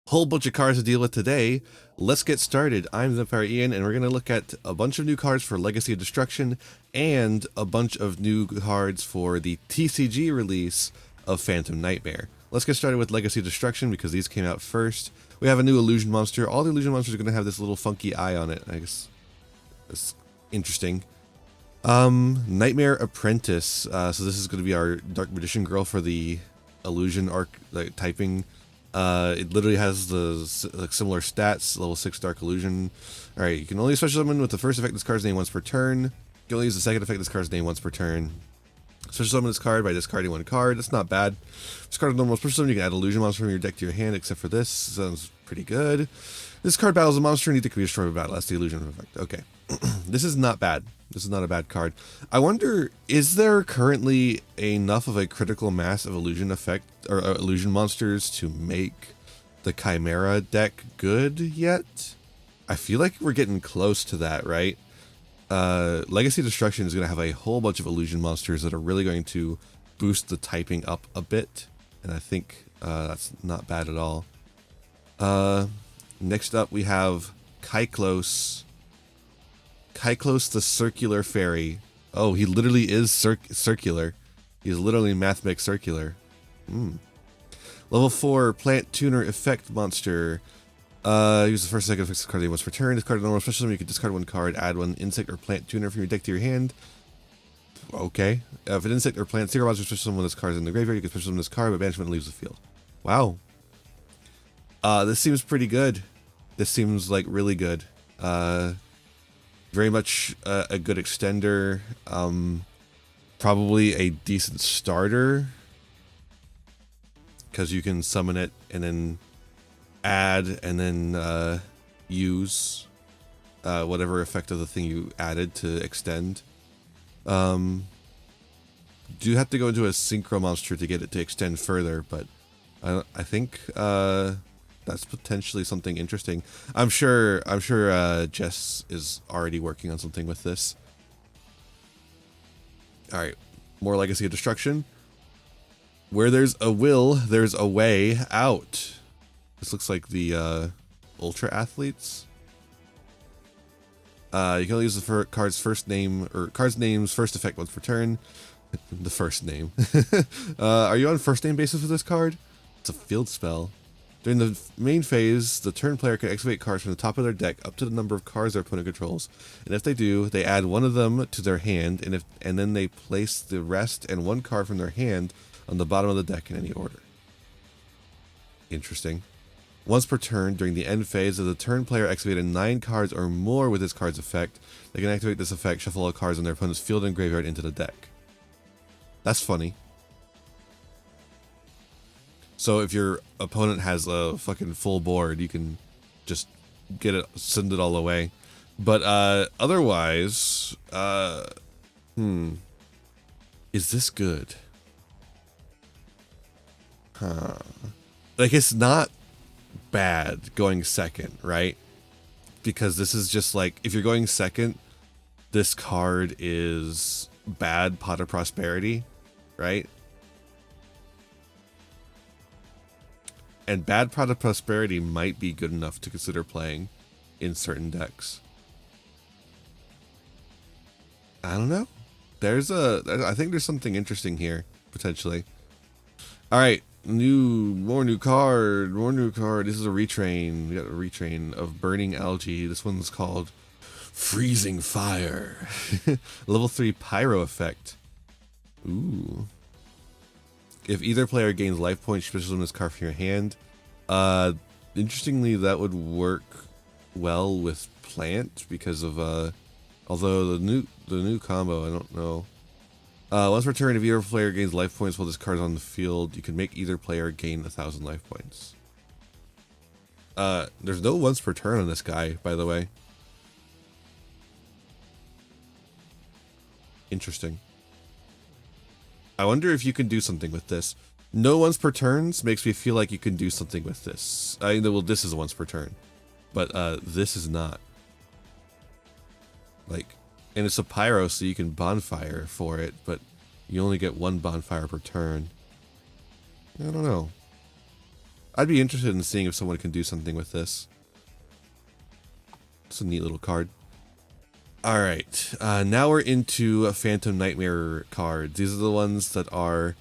Whole bunch of cards to deal with today. Let's get started. I'm Thempire Ian, and we're going to look at a bunch of new cards for Legacy of Destruction and a bunch of new cards for the TCG release of Phantom Nightmare. Let's get started with Legacy of Destruction because these came out first. We have a new illusion monster. All the illusion monsters are going to have this little funky eye on it. I guess that's interesting. Nightmare Apprentice. So this is going to be our Dark Magician girl for the illusion arc, like typing. It literally has the similar stats, level 6 Dark Illusion. Alright, you can only special summon with the first effect this card's name once per turn. You can only use the second effect this card's name once per turn. Special summon this card by discarding one card. That's not bad. Discard a normal special summon. You can add illusion monster from your deck to your hand, except for this. Sounds pretty good. This card battles a monster and either can be destroyed by battle. That's the illusion effect. Okay. This is not bad. This is not a bad card. I wonder, is there currently enough of a critical mass of illusion effect or illusion monsters to make the Chimera deck good yet? I feel like we're getting close to that, right? Legacy Destruction is going to have a whole bunch of illusion monsters that are really going to boost the typing up a bit, and I think that's not bad at all. Next up we have Kyklos. Kyklos the Circular Fairy. Oh, he literally is circular. He's literally mathematic circular. Level 4 Plant Tuner Effect Monster. Use the first second effects card once per turn. Discard a normal special summon. You can discard one card, add one insect or plant tuner from your deck to your hand. Okay. If an insect or plant zero monster special summon this card is in the graveyard, you can special summon this card, but banishment leaves the field. Wow. This seems pretty good. This seems like really good. Very much a good extender. Probably a decent starter, because you can summon it and then add and then use whatever effect of the thing you added to extend. Do have to go into a synchro monster to get it to extend further, but I think that's potentially something interesting. I'm sure Jess is already working on something with this. All right, more Legacy of Destruction. Where there's a will, there's a way out. This looks like the Ultra Athletes. You can only use the card's first name or card's name's first effect once per turn. The first name. Are you on first name basis with this card? It's a field spell. During the main phase, the turn player can activate cards from the top of their deck up to the number of cards their opponent controls. And if they do, they add one of them to their hand, and then they place the rest and one card from their hand on the bottom of the deck in any order. Interesting. Once per turn, during the end phase, if the turn player activated 9 cards or more with this card's effect, they can activate this effect, shuffle all cards on their opponent's field and graveyard into the deck. That's funny. So if your opponent has a fucking full board, you can just get it, send it all away. But otherwise, is this good? Like, it's not bad going second, right? Because this is just like, if you're going second, this card is bad Pot of Prosperity, right? And bad Pot of Prosperity might be good enough to consider playing in certain decks. I don't know. I think there's something interesting here, potentially. All right, more new card. This is a retrain. We got a retrain of Burning Algae. This one's called Freezing Fire. Level 3 Pyro Effect. Ooh. If either player gains life points, special summon this card from your hand. Interestingly, that would work well with Plant because of although the new combo, I don't know. Once per turn, if either player gains life points while this card is on the field, you can make either player gain 1,000 life points. There's no once per turn on this guy, by the way. Interesting. I wonder if you can do something with this. No once per turns makes me feel like you can do something with this. Well, this is a once per turn, but this is not. Like, and it's a pyro, so you can bonfire for it, but you only get one bonfire per turn. I don't know. I'd be interested in seeing if someone can do something with this. It's a neat little card. Alright, now we're into Phantom Nightmare cards. These are the ones that are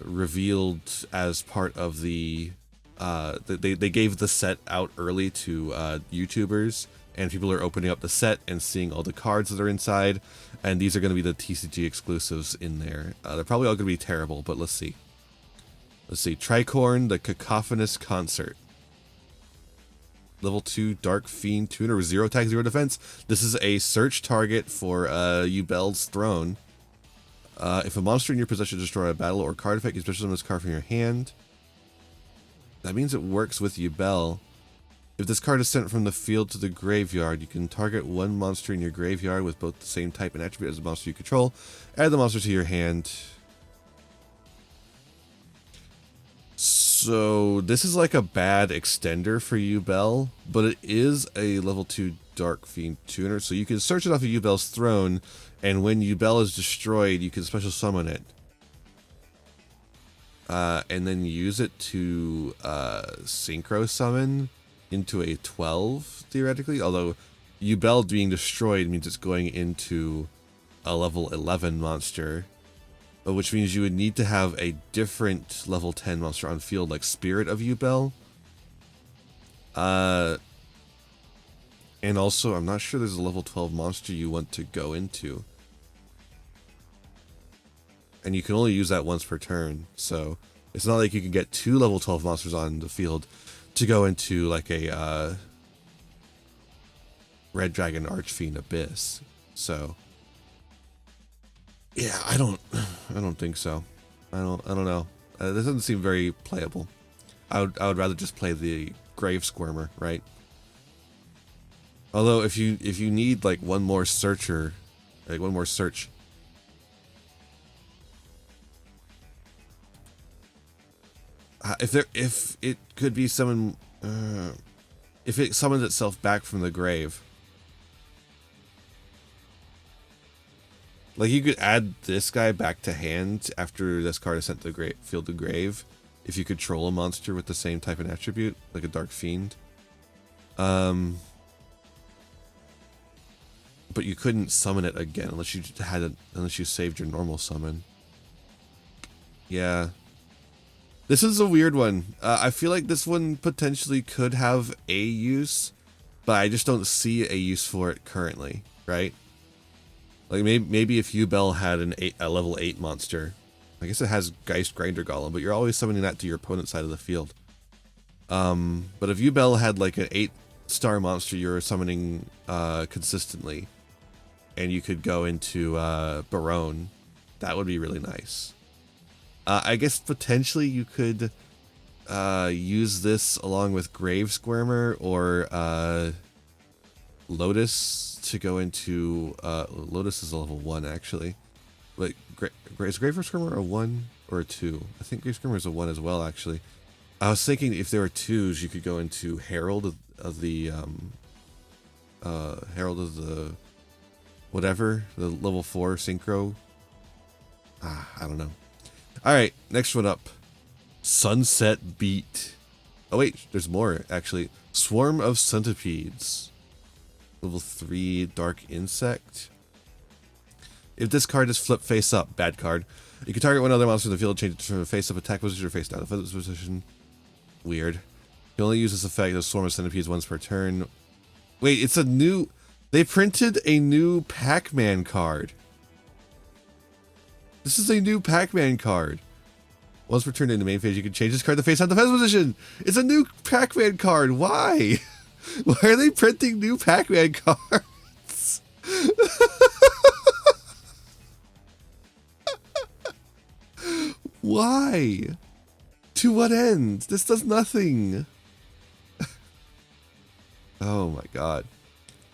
revealed as part of the... they gave the set out early to YouTubers, and people are opening up the set and seeing all the cards that are inside, and these are going to be the TCG exclusives in there. They're probably all going to be terrible, but let's see. Let's see, Tricorn, the Cacophonous Concert. Level 2 Dark Fiend Tuner with 0 attack, 0 defense. This is a search target for Yubel's Throne. If a monster in your possession destroys a battle or card effect, you special summon this card from your hand. That means it works with Yubel. If this card is sent from the field to the graveyard, you can target one monster in your graveyard with both the same type and attribute as the monster you control. Add the monster to your hand. So this is like a bad extender for Yubel, but it is a level 2 Dark Fiend Tuner, so you can search it off of Yubel's Throne, and when Yubel is destroyed, you can special summon it. And then use it to synchro summon into a 12, theoretically, although Yubel being destroyed means it's going into a level 11 monster. Which means you would need to have a different level 10 monster on field, like Spirit of Yubel. And also, I'm not sure there's a level 12 monster you want to go into. And you can only use that once per turn, so it's not like you can get 2 level 12 monsters on the field to go into like a Red Dragon Archfiend Abyss. So... yeah, I don't think so. I don't know. This doesn't seem very playable. I would rather just play the Grave Squirmer, right? Although if you need like one more searcher, like one more search. If it could be summon, if it summons itself back from the grave. Like, you could add this guy back to hand after this card is sent to the field to grave, if you control a monster with the same type and attribute, like a Dark Fiend. But you couldn't summon it again unless you had it, unless you saved your normal summon. Yeah. This is a weird one. I feel like this one potentially could have a use, but I just don't see a use for it currently, right? Like, maybe if Yubel had a level 8 monster. I guess it has Geist Grinder Golem, but you're always summoning that to your opponent's side of the field. But if Yubel had like an 8-star monster you're summoning consistently, and you could go into Barone, that would be really nice. I guess potentially you could use this along with Grave Squirmer or Lotus to go into Lotus is a level 1 actually. But is Grave Squirmer a 1 or a 2? I think Grave Squirmer is a 1 as well actually. I was thinking if there were 2s you could go into Herald of the whatever, the level 4 synchro. I don't know. Alright, next one up. Sunset Beat. Oh wait, there's more actually. Swarm of Centipedes. Level 3 Dark Insect. If this card is flipped face up, bad card. You can target one other monster in the field, change it from a face up attack position or face down defense position. Weird. You can only use this effect of Swarm of Centipedes once per turn. Wait, it's a new... They printed a new Pac-Man card. This is a new Pac-Man card. Once per turn in the main phase, you can change this card to face down defense position. It's a new Pac-Man card. Why? Why are they printing new Pac-Man cards? Why? To what end? This does nothing. Oh my god.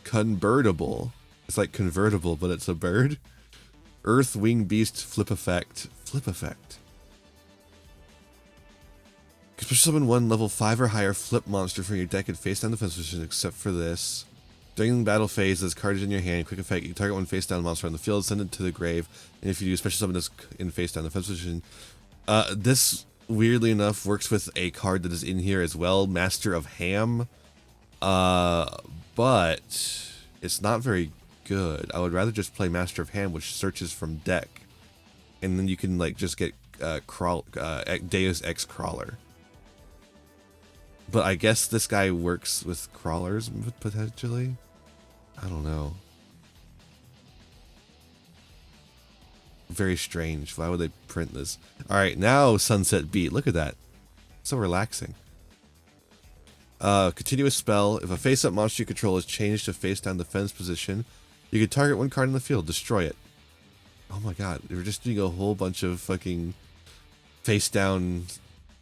Convertible. It's like convertible, but it's a bird. Earth Wing Beast Flip Effect. Flip Effect. You can summon one level 5 or higher flip monster from your deck in face down defense position, except for this. During the battle phase, this card is in your hand. Quick effect, you can target one face down monster on the field, send it to the grave, and if you do special summon this in face down defense position, this weirdly enough, works with a card that is in here as well, Master of Ham. But it's not very good. I would rather just play Master of Ham, which searches from deck, and then you can like just get Deus Ex Crawler. But I guess this guy works with crawlers potentially. I don't know. Very strange. Why would they print this? All right, now Sunset Beat. Look at that. So relaxing. Continuous spell. If a face-up monster you control is changed to face-down defense position, you can target one card in the field, destroy it. Oh my god, we're just doing a whole bunch of fucking face-down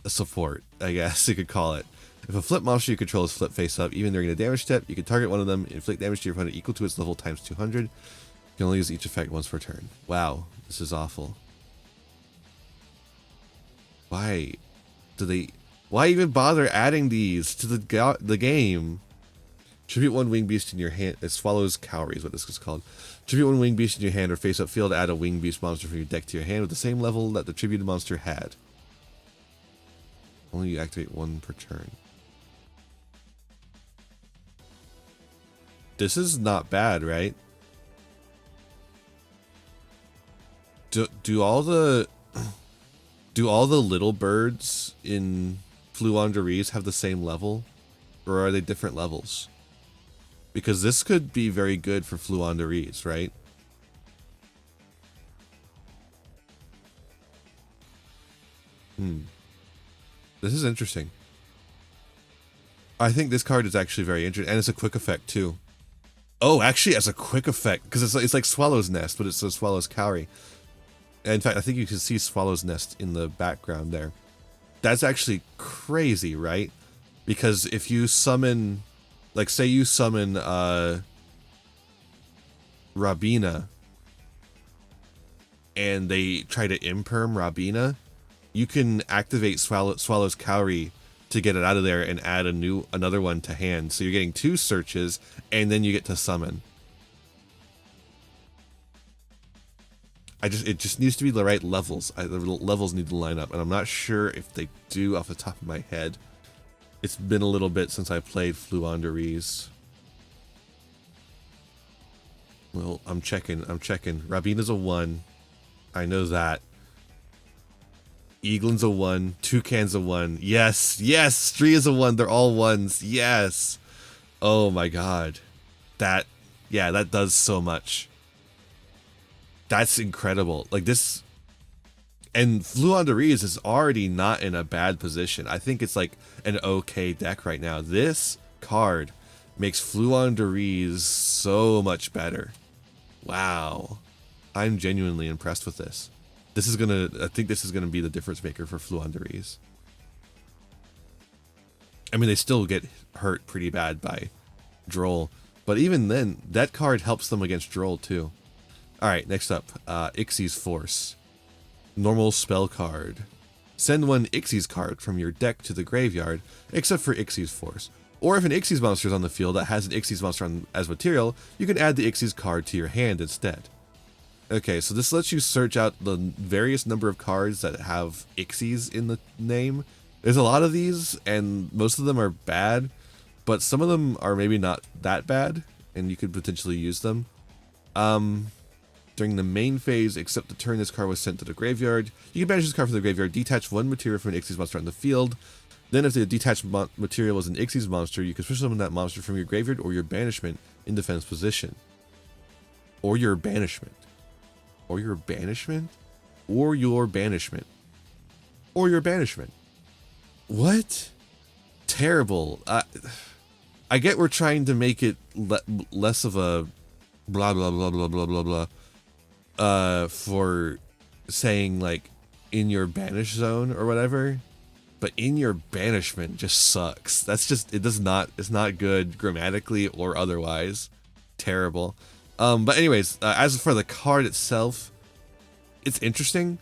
support, I guess you could call it. If a flip monster you control is flip face-up, even during a damage step, you can target one of them, inflict damage to your opponent equal to its level times 200. You can only use each effect once per turn. Wow, this is awful. Why even bother adding these to the game? Tribute one winged beast in your hand. It swallows cowrie is what this is called. Tribute one winged beast in your hand or face up field. Add a winged beast monster from your deck to your hand with the same level that the tributed monster had. Only you activate one per turn. This is not bad, right? Do all the little birds in Fluanderies have the same level, or are they different levels? Because this could be very good for Fluanderies, right? This is interesting. I think this card is actually very interesting, and it's a quick effect too. Oh, actually, as a quick effect, because it's like Swallow's Nest, but it's a Swallow's Cowrie. And in fact, I think you can see Swallow's Nest in the background there. That's actually crazy, right? Because if you summon, like, say you summon Rabina, and they try to imperm Rabina, you can activate Swallow's Cowrie to get it out of there and add another one to hand. So you're getting 2 searches, and then you get to summon. It just needs to be the right levels. The levels need to line up, and I'm not sure if they do off the top of my head. It's been a little bit since I played Fluanderies. Well, I'm checking. Rabina's a 1. I know that. Eaglin's a 1. Toucan's a 1. Yes, Stree is a 1. They're all 1s. Yes. Oh my god. That does so much. That's incredible. Like this, and Fluanderies is already not in a bad position. I think it's like an okay deck right now. This card makes Fluanderies so much better. Wow. I'm genuinely impressed with this. I think this is gonna be the difference maker for Fluanderies. I mean, they still get hurt pretty bad by Droll, but even then, that card helps them against Droll too. Alright, next up, Ixie's Force. Normal spell card. Send one Ixie's card from your deck to the graveyard, except for Ixie's Force. Or if an Ixie's monster is on the field that has an Ixie's monster as material, you can add the Ixie's card to your hand instead. Okay, so this lets you search out the various number of cards that have Ixies in the name. There's a lot of these, and most of them are bad, but some of them are maybe not that bad, and you could potentially use them. During the main phase, except the turn this card was sent to the graveyard, you can banish this card from the graveyard, detach one material from an Ixie's monster on the field. Then if the detached material was an Ixie's monster, you can switch summon that monster from your graveyard or your banishment in defense position. Or your banishment. Or your banishment? Or your banishment. Or your banishment. What? Terrible. I get we're trying to make it less of a blah blah blah blah blah blah blah for saying like in your banish zone or whatever, but in your banishment just sucks. It's not good grammatically or otherwise. Terrible. But anyways, as for the card itself, it's interesting.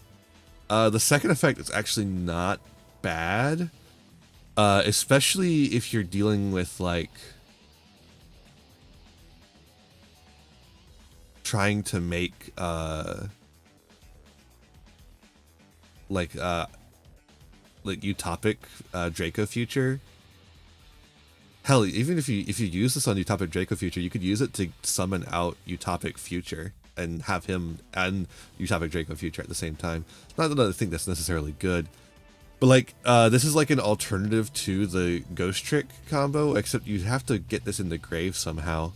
The second effect is actually not bad, especially if you're dealing with like trying to make like utopic Draco future. Hell, even if you use this on Utopic Draco Future, you could use it to summon out Utopic Future and have him and Utopic Draco Future at the same time. Not that I think that's necessarily good, but like this is like an alternative to the Ghost Trick combo, except you have to get this in the grave somehow.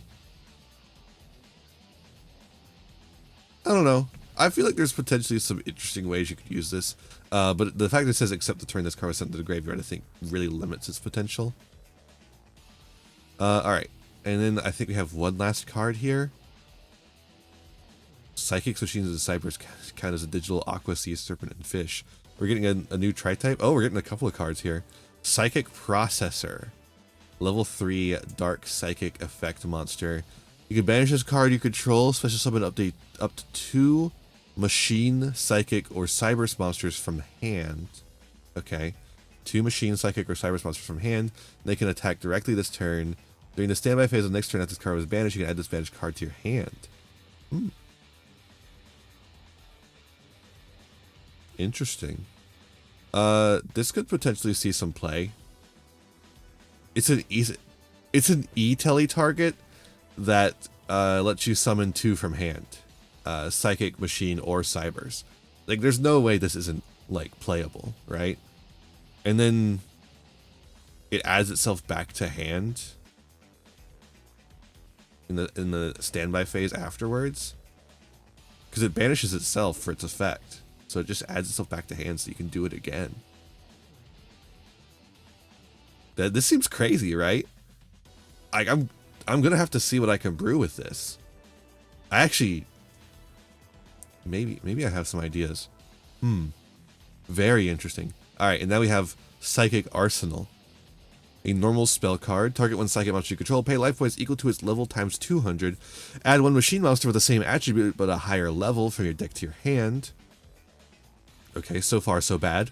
I don't know. I feel like there's potentially some interesting ways you could use this, but the fact that it says except the turn this card was sent to the graveyard, I think really limits its potential. Alright, and then I think we have one last card here. Psychics, Machines, and Cybers count as a digital Aqua, Sea, Serpent, and Fish. We're getting a new tri-type. Oh, we're getting a couple of cards here. Psychic Processor. Level 3 Dark Psychic Effect Monster. You can banish this card you control, special summon update up to 2 Machine, Psychic, or Cybers monsters from hand. Okay. 2 Machine, Psychic, or Cybers monsters from hand. They can attack directly this turn. During the standby phase of the next turn after this card was banished, you can add this banished card to your hand. Interesting. This could potentially see some play. It's an E-Telly target that lets you summon 2 from hand. Psychic, Machine, or Cybers. Like, there's no way this isn't, like, playable, right? And then it adds itself back to hand in the standby phase afterwards, because it banishes itself for its effect, so it just adds itself back to hand so you can do it again. This seems crazy, right? I'm gonna have to see what I can brew with this. I actually maybe I have some ideas. Very interesting. Alright, and now we have Psychic Arsenal. A normal spell card. Target one psychic monster you control. Pay life points equal to its level times 200. Add 1 machine monster with the same attribute but a higher level from your deck to your hand. Okay, so far so bad.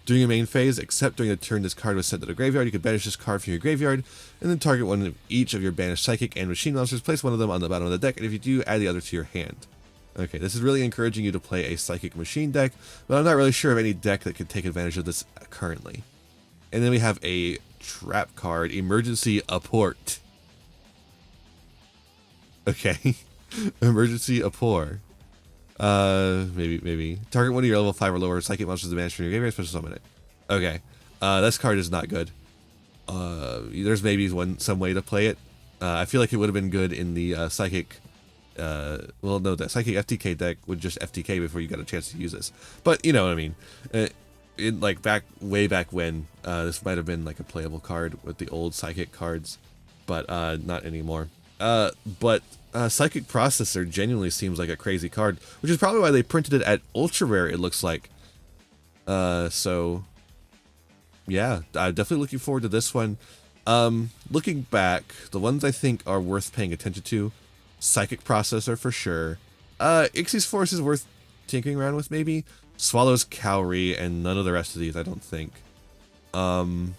During your main phase, except during the turn this card was sent to the graveyard, you can banish this card from your graveyard, and then target one of each of your banished psychic and machine monsters. Place one of them on the bottom of the deck, and if you do, add the other to your hand. Okay, this is really encouraging you to play a Psychic Machine deck, but I'm not really sure of any deck that could take advantage of this currently. And then we have a trap card, Emergency Apport. Okay. Emergency Apport. Maybe. Target one of your level 5 or lower psychic monsters to banish from your graveyard, special summon it. Okay. This card is not good. There's maybe some way to play it. I feel like it would have been good in the Psychic... well, no, that Psychic FTK deck would just FTK before you got a chance to use this. But, you know what I mean. In like way back when, this might have been like a playable card with the old Psychic cards, but not anymore. But Psychic Processor genuinely seems like a crazy card, which is probably why they printed it at Ultra Rare, it looks like. So, yeah, I'm definitely looking forward to this one. Looking back, the ones I think are worth paying attention to, Psychic Processor for sure. Ixie's Force is worth tinkering around with maybe. Swallow's Cowrie, and none of the rest of these, I don't think. I'm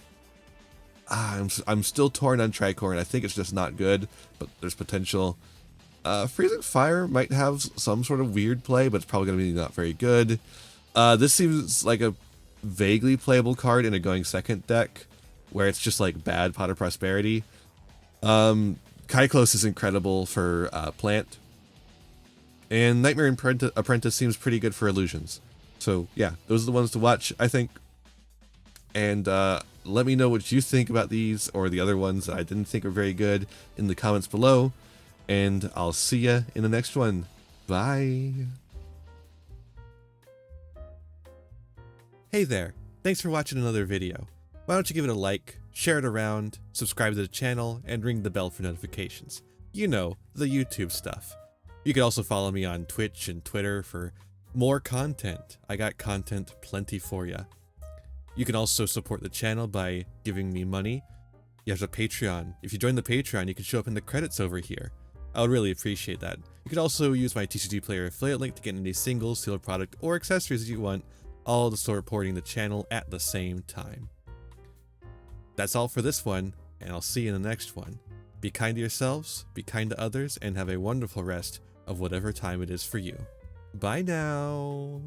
still torn on Tricorn. I think it's just not good, but there's potential. Freezing Fire might have some sort of weird play, but it's probably going to be not very good. This seems like a vaguely playable card in a going second deck, where it's just like bad Pot of Prosperity. Kyclos is incredible for Plant. And Nightmare Apprentice seems pretty good for Illusions. So yeah, those are the ones to watch, I think. And let me know what you think about these or the other ones that I didn't think were very good in the comments below. And I'll see ya in the next one. Bye. Hey there, thanks for watching another video. Why don't you give it a like, share it around, subscribe to the channel, and ring the bell for notifications. You know, the YouTube stuff. You can also follow me on Twitch and Twitter for more content. I got content plenty for ya. You can also support the channel by giving me money. You have a Patreon. If you join the Patreon, you can show up in the credits over here. I would really appreciate that. You could also use my TCG Player affiliate link to get any singles, sealed product, or accessories you want, all to start supporting the channel at the same time. That's all for this one, and I'll see you in the next one. Be kind to yourselves, be kind to others, and have a wonderful rest of whatever time it is for you. Bye now!